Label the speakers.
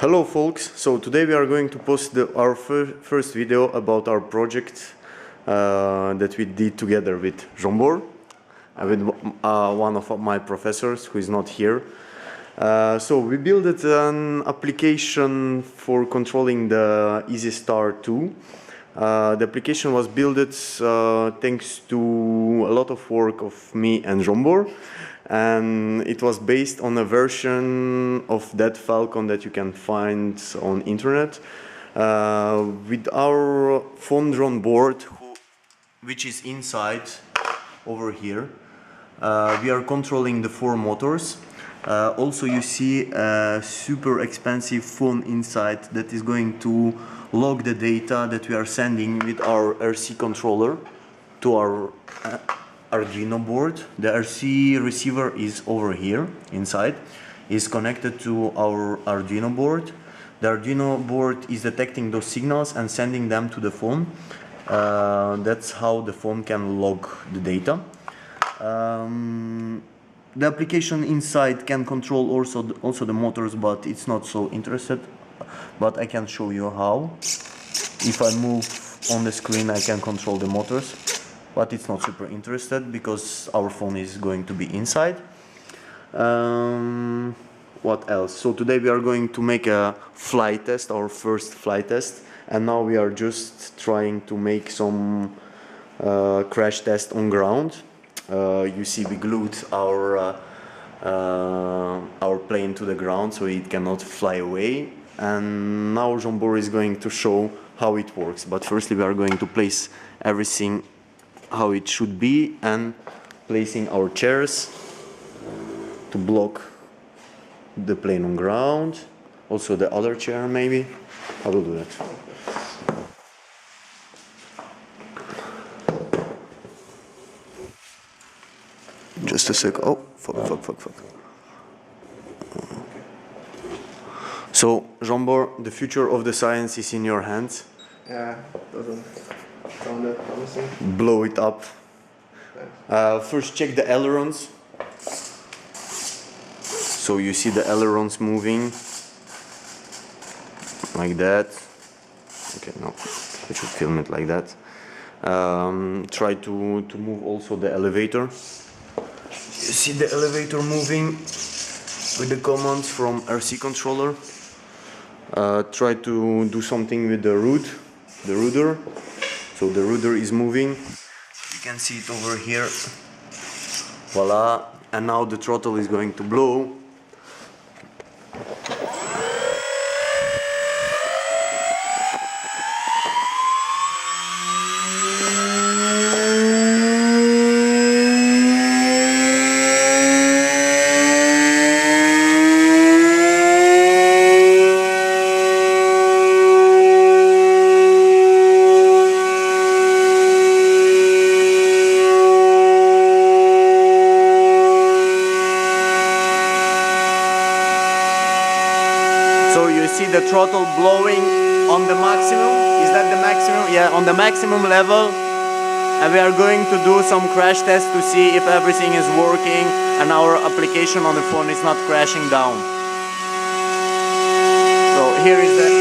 Speaker 1: Hello folks, so today we are going to post our first video about our project that we did together with Jean-Bor and with one of my professors who is not here. So we built an application for controlling the EasyStar 2. The application was built thanks to a lot of work of me and Jean-Bor, and it was based on a version of that Falcon that you can find on internet with our Phonedrone board, which is inside over here. We are controlling the 4 motors. Also you see a super expensive phone inside that is going to log the data that we are sending with our RC controller to our Arduino board. The RC receiver is over here inside, is connected to our Arduino board. The Arduino board is detecting those signals and sending them to the phone. That's how the phone can log the data. The application inside can control also the motors, but it's not so interested. But I can show you how. If I move on the screen, I can control the motors, but it's not super interested because our phone is going to be inside. What else? So today we are going to make a flight test, our first flight test, and now we are just trying to make some crash test on ground. You see we glued our plane to the ground so it cannot fly away, and now Jean-Bor is going to show how it works. But firstly we are going to place everything how it should be and placing our chairs to block the plane on ground. Also the other chair maybe. I will do that. Just a sec. Oh, fuck. So, Jean-Bor, the future of the science is in your hands.
Speaker 2: Yeah, doesn't sound that promising.
Speaker 1: Blow it up. First check the ailerons. So you see the ailerons moving like that. Okay, no, I should film it like that. Try to move also the elevator. You see the elevator moving with the commands from RC controller. Try to do something with the rudder. So the rudder is moving. You can see it over here. Voila. And now the throttle is going to blow. So you see the throttle blowing on the maximum. Is that the maximum? Yeah, on the maximum level. And we are going to do some crash tests to see if everything is working and our application on the phone is not crashing down. So here is the